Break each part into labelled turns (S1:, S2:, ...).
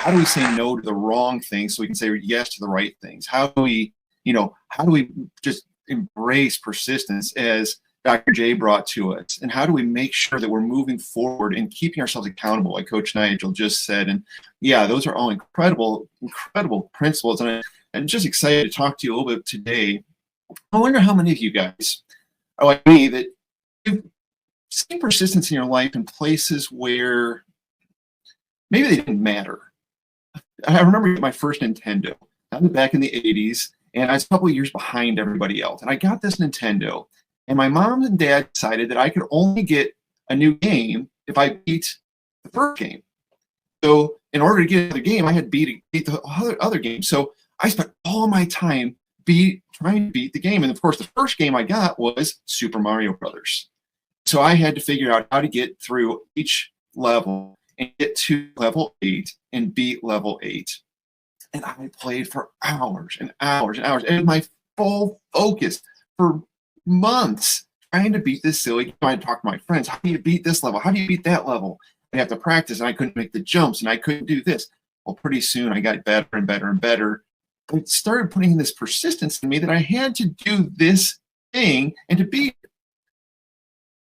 S1: How do we say no to the wrong things so we can say yes to the right things? How do we just embrace persistence as Dr. J brought to us? And how do we make sure that we're moving forward and keeping ourselves accountable, like Coach Nigel just said? And yeah, those are all incredible, incredible principles. And I'm just excited to talk to you a little bit today. I wonder how many of you guys are like me, that you've seen persistence in your life in places where maybe they didn't matter. I remember my first Nintendo. I was back in the 80s, and I was a couple of years behind everybody else. And I got this Nintendo, and my mom and dad decided that I could only get a new game if I beat the first game. So in order to get another game, I had to beat the other game. So I spent all my time trying to beat the game. And of course, the first game I got was Super Mario Brothers. So I had to figure out how to get through each level and get to level 8 and beat level 8. And I played for hours and hours and hours. And my full focus for months trying to beat this silly game. I'd talk to my friends, how do you beat this level? How do you beat that level? I have to practice, and I couldn't make the jumps, and I couldn't do this. Well, pretty soon I got better and better and better. It started putting this persistence in me that I had to do this thing and to beat it.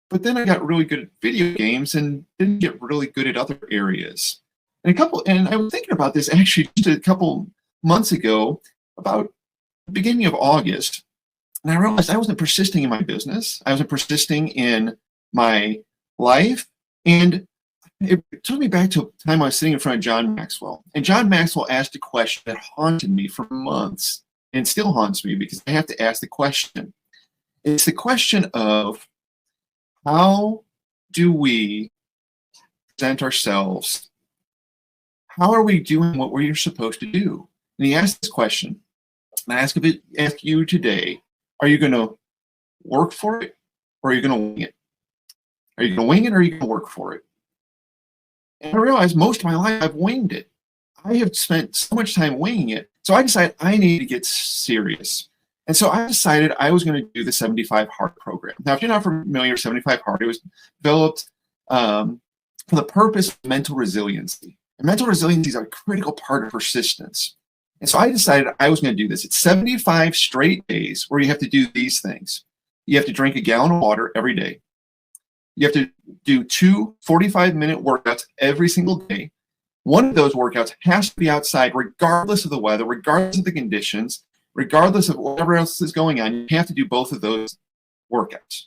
S1: But then I got really good at video games and didn't get really good at other areas. And I was thinking about this actually just a couple months ago, about the beginning of August, and I realized I wasn't persisting in my business. I wasn't persisting in my life. And it took me back to a time I was sitting in front of John Maxwell. And John Maxwell asked a question that haunted me for months and still haunts me because I have to ask the question. It's the question of, how do we present ourselves? How are we doing what we're supposed to do? And he asked this question. And I ask you today, are you going to work for it, or are you going to wing it? Are you going to wing it, or are you going to work for it? And I realized most of my life I've winged it. I have spent so much time winging it. So I decided I need to get serious. And so I decided I was going to do the 75 Hard program. Now, if you're not familiar with 75 Hard, it was developed for the purpose of mental resiliency. And mental resiliency is a critical part of persistence. And so I decided I was going to do this. It's 75 straight days where you have to do these things. You have to drink a gallon of water every day. You have to do 2 45-minute workouts every single day. One of those workouts has to be outside regardless of the weather, regardless of the conditions, regardless of whatever else is going on. You have to do both of those workouts.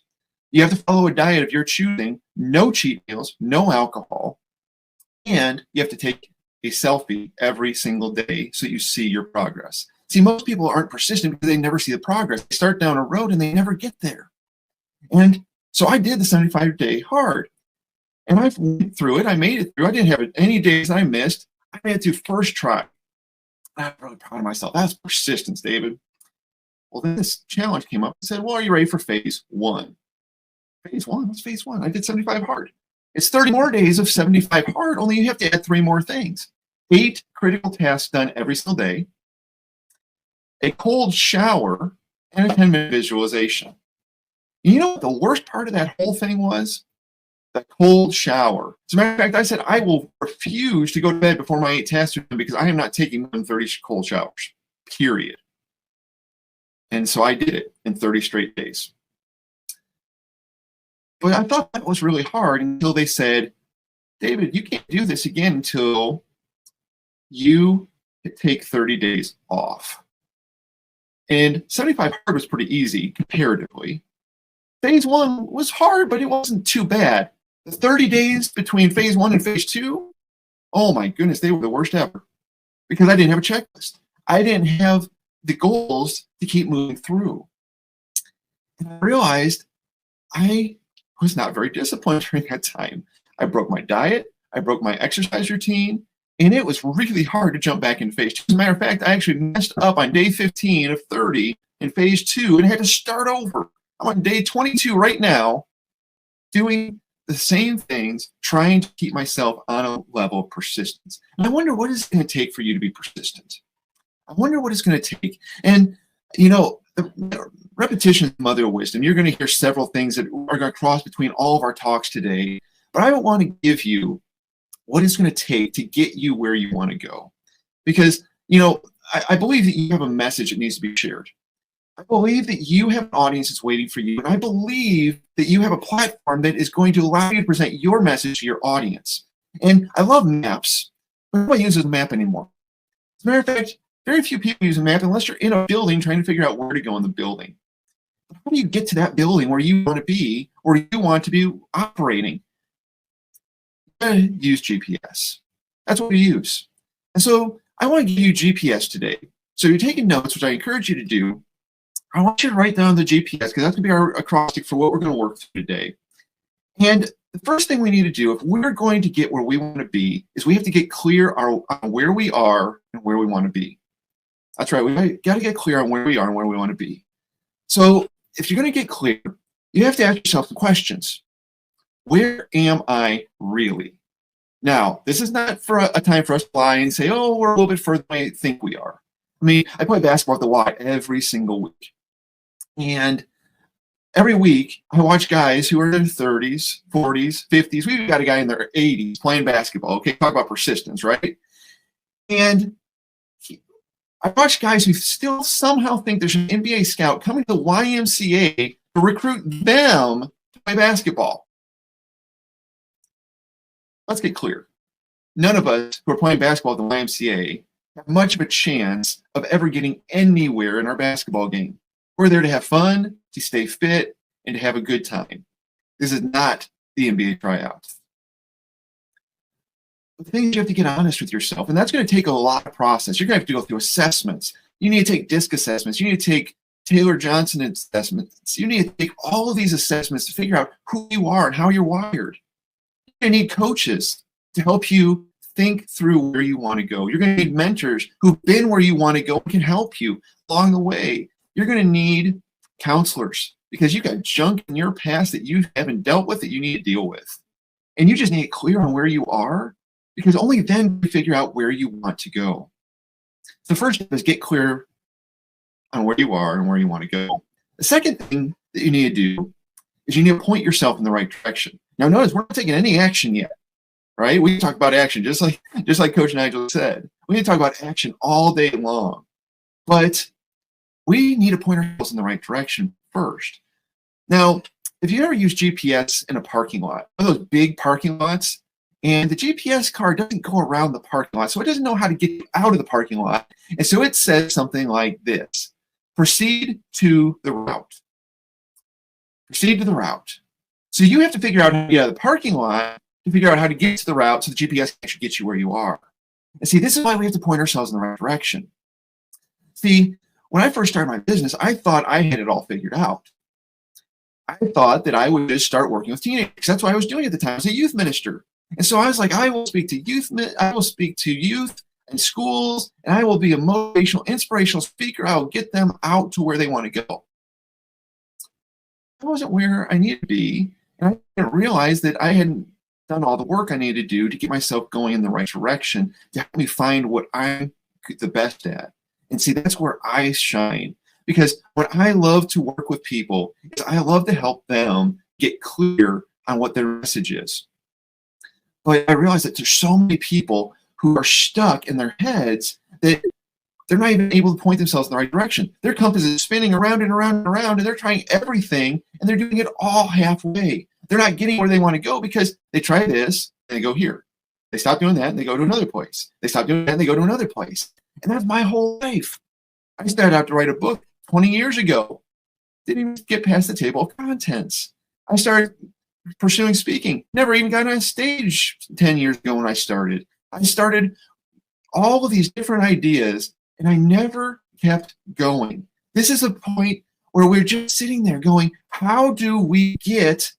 S1: You have to follow a diet of your choosing, no cheat meals, no alcohol, and you have to take a selfie every single day so you see your progress. See, most people aren't persistent because they never see the progress. They start down a road and they never get there. And so I did the 75-day hard, and I went through it. I made it through. I didn't have any days I missed. I made it through first try. I'm really proud of myself. That's persistence, David. Well, then this challenge came up and said, well, are you ready for phase 1? Phase 1? What's phase 1? I did 75 hard. It's 30 more days of 75 hard, only you have to add 3 more things. 8 critical tasks done every single day, a cold shower, and a 10-minute visualization. You know what the worst part of that whole thing was? The cold shower. As a matter of fact, I said I will refuse to go to bed before my 8 tasks are done because I am not taking more than 30 cold showers, period. And so I did it in 30 straight days. But I thought that was really hard until they said, David, you can't do this again until you take 30 days off. And 75 hard was pretty easy comparatively. Phase 1 was hard, but it wasn't too bad. The 30 days between phase 1 and phase 2, oh my goodness, they were the worst ever because I didn't have a checklist. I didn't have the goals to keep moving through. And I realized I was not very disciplined during that time. I broke my diet, I broke my exercise routine, and it was really hard to jump back in phase 2. As a matter of fact, I actually messed up on day 15 of 30 in phase 2 and had to start over. I'm on day 22 right now, doing the same things, trying to keep myself on a level of persistence. And I wonder what it's going to take for you to be persistent. I wonder what it's going to take. And, you know, repetition is the mother of wisdom. You're going to hear several things that are going to cross between all of our talks today. But I want to give you what it's going to take to get you where you want to go. Because, you know, I believe that you have a message that needs to be shared. I believe that you have an audience that's waiting for you. And I believe that you have a platform that is going to allow you to present your message to your audience. And I love maps, but nobody uses a map anymore. As a matter of fact, very few people use a map unless you're in a building trying to figure out where to go in the building. But how do you get to that building where you want to be, or you want to be operating? Use GPS. That's what we use. And so I want to give you GPS today. So you're taking notes, which I encourage you to do. I want you to write down the GPS because that's going to be our acrostic for what we're going to work through today. And the first thing we need to do if we're going to get where we want to be is we have to get clear on where we are and where we want to be. That's right. We got to get clear on where we are and where we want to be. So if you're going to get clear, you have to ask yourself the questions. Where am I really? Now, this is not for a time for us to lie and say, oh, we're a little bit further than I think we are. I mean, I play basketball at the Y every single week. And every week, I watch guys who are in their 30s, 40s, 50s. We've got a guy in their 80s playing basketball. Okay, talk about persistence, right? And I watch guys who still somehow think there's an NBA scout coming to the YMCA to recruit them to play basketball. Let's get clear. None of us who are playing basketball at the YMCA have much of a chance of ever getting anywhere in our basketball game. We're there to have fun, to stay fit, and to have a good time. This is not the NBA tryouts. The thing is, you have to get honest with yourself, and that's going to take a lot of process. You're going to have to go through assessments. You need to take DISC assessments. You need to take Taylor-Johnson assessments. You need to take all of these assessments to figure out who you are and how you're wired. You're going to need coaches to help you think through where you want to go. You're going to need mentors who've been where you want to go and can help you along the way. You're going to need counselors because you've got junk in your past that you haven't dealt with that you need to deal with. And you just need to get clear on where you are because only then you figure out where you want to go. The first step is get clear on where you are and where you want to go. The second thing that you need to do is you need to point yourself in the right direction. Now notice we're not taking any action yet, right? We talk about action just like Coach Nigel said. We need to talk about action all day long. But we need to point ourselves in the right direction first. Now, if you ever use GPS in a parking lot, one of those big parking lots, and the GPS car doesn't go around the parking lot, so it doesn't know how to get you out of the parking lot. And so it says something like this: proceed to the route. Proceed to the route. So you have to figure out how to get out of the parking lot to figure out how to get to the route so the GPS can actually get you where you are. And see, this is why we have to point ourselves in the right direction. See, when I first started my business, I thought I had it all figured out. I thought that I would just start working with teenagers. That's what I was doing at the time. I was a youth minister. And so I was like, I will speak to youth and schools, and I will be a motivational, inspirational speaker. I will get them out to where they want to go. I wasn't where I needed to be, and I didn't realize that I hadn't done all the work I needed to do to get myself going in the right direction to help me find what I'm the best at. And see, that's where I shine. Because what I love to work with people is I love to help them get clear on what their message is. But I realize that there's so many people who are stuck in their heads that they're not even able to point themselves in the right direction. Their compass is spinning around and around and around, and they're trying everything, and they're doing it all halfway. They're not getting where they want to go because they try this, and they go here. They stop doing that, and they go to another place. They stop doing that, and they go to another place. And that's my whole life. I started out to write a book 20 years ago. Didn't even get past the table of contents. I started pursuing speaking. Never even got on stage 10 years ago when I started. I started all of these different ideas, and I never kept going. This is a point where we're just sitting there going, how do we get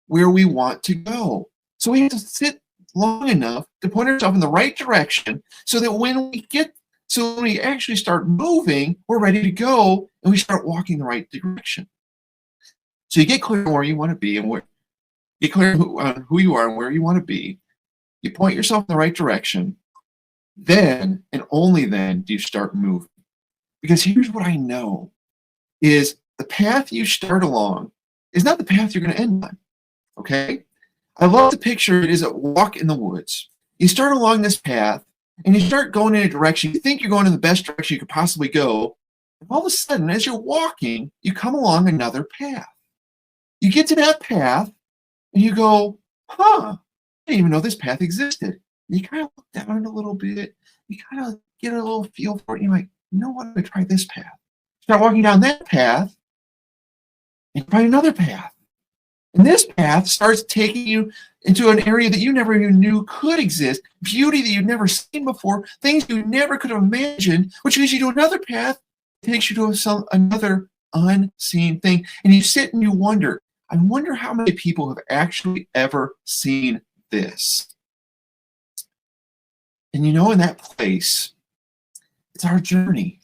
S1: where we want to go? So we have to sit long enough to point ourselves in the right direction so that when we actually start moving, we're ready to go, and we start walking the right direction. So you get clear on where you want to be, and get clear on who you are and where you want to be. You point yourself in the right direction. Then, and only then, do you start moving. Because here's what I know, is the path you start along is not the path you're going to end on, okay? I love the picture. It is a walk in the woods. You start along this path, and you start going in a direction. You think you're going in the best direction you could possibly go. And all of a sudden, as you're walking, you come along another path. You get to that path, and you go, huh, I didn't even know this path existed. And you kind of look down a little bit. You kind of get a little feel for it. And you're like, you know what, I'm going to try this path. Start walking down that path, and find another path. And this path starts taking you into an area that you never even knew could exist, beauty that you'd never seen before, things you never could have imagined, which leads you to another path, takes you to another unseen thing. And you sit and you wonder, I wonder how many people have actually ever seen this. And you know, in that place, it's our journey.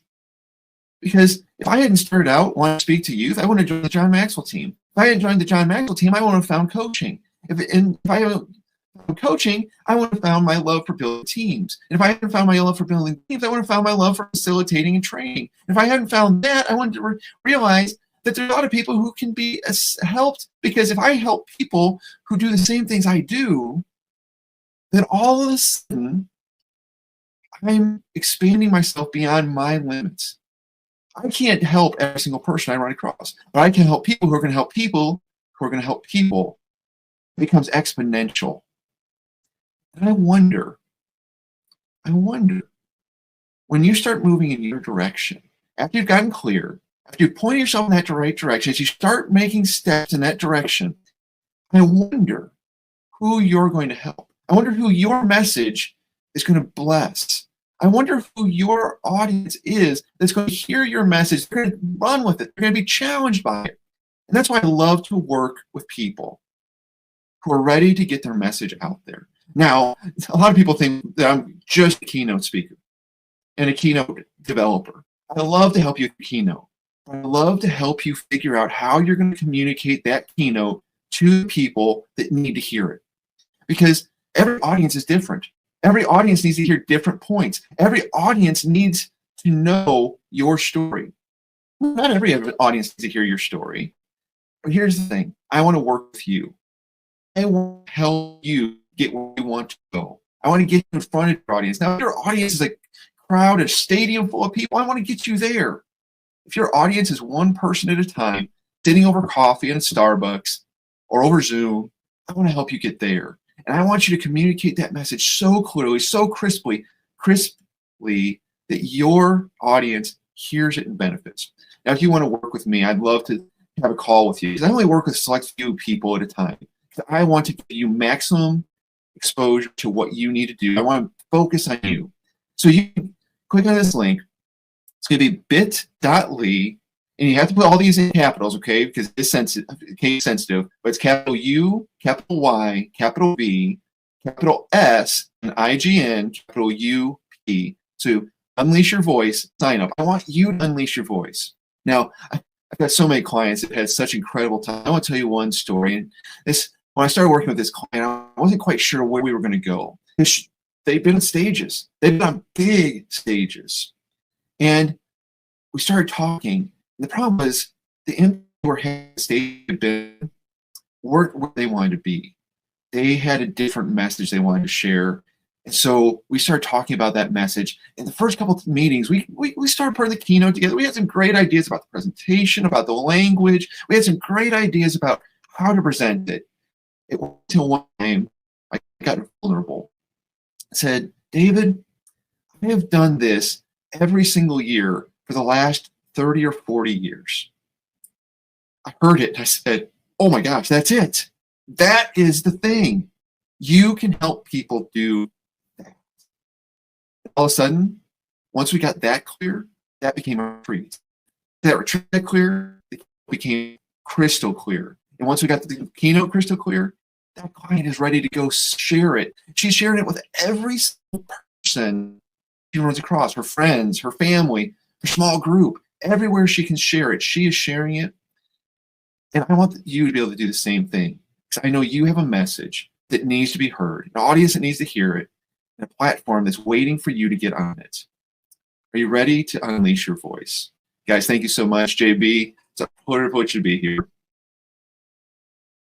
S1: Because if I hadn't started out wanting to speak to youth, I wouldn't have joined the John Maxwell team. If I hadn't joined the John Maxwell team, I wouldn't have found coaching. If I hadn't found coaching, I would have found my love for building teams. And if I hadn't found my love for building teams, I would have found my love for facilitating and training. And if I hadn't found that, I wouldn't realize that there's a lot of people who can be helped, because if I help people who do the same things I do, then all of a sudden, I'm expanding myself beyond my limits. I can't help every single person I run across, but I can help people who are going to help people who are going to help people. It becomes exponential. And I wonder, when you start moving in your direction, after you've gotten clear, after you point yourself in that right direction, as you start making steps in that direction, I wonder who you're going to help. I wonder who your message is going to bless. I wonder who your audience is that's going to hear your message. They're going to run with it. They're going to be challenged by it. And that's why I love to work with people who are ready to get their message out there. Now, a lot of people think that I'm just a keynote speaker and a keynote developer. I love to help you with Keynote. I love to help you figure out how you're going to communicate that keynote to people that need to hear it. Because every audience is different. Every audience needs to hear different points. Every audience needs to know your story. Not every audience needs to hear your story. But here's the thing. I want to work with you. I want to help you get where you want to go. I want to get you in front of your audience. Now, if your audience is a crowd, a stadium full of people, I want to get you there. If your audience is one person at a time, sitting over coffee in a Starbucks or over Zoom, I want to help you get there. And I want you to communicate that message so clearly, so crisply, that your audience hears it and benefits. Now, if you want to work with me, I'd love to have a call with you, because I only work with a select few people at a time. I want to give you maximum exposure to what you need to do. I want to focus on you. So you can click on this link. It's going to be bit.ly, and you have to put all these in capitals, okay, because it's case sensitive, but it's capital U, capital Y, capital V, capital S, and IGN, capital UP. So unleash your voice, sign up. I want you to unleash your voice. Now, I've got so many clients that had such incredible time. I want to tell you one story. And when I started working with this client, I wasn't quite sure where we were going to go. They've been on stages. They've been on big stages. And we started talking. The problem was the impact were having stage weren't where they wanted to be. They had a different message they wanted to share. And so we started talking about that message. In the first couple of meetings, we started putting the keynote together. We had some great ideas about the presentation, about the language. We had some great ideas about how to present it. It wasn't until one time I got vulnerable. I said, David, I have done this every single year for the last 30 or 40 years. I heard it. I said, oh my gosh, that's it. That is the thing. You can help people do that. All of a sudden, once we got that clear, that became a retreat. That retreat clear, it became crystal clear. And once we got the keynote crystal clear, that client is ready to go share it. She's sharing it with every single person she runs across, her friends, her family, her small group. Everywhere she can share it, she is sharing it. And I want you to be able to do the same thing. Because I know you have a message that needs to be heard, an audience that needs to hear it, and a platform that's waiting for you to get on it. Are you ready to unleash your voice? Guys, thank you so much, JB. It's a pleasure to be here.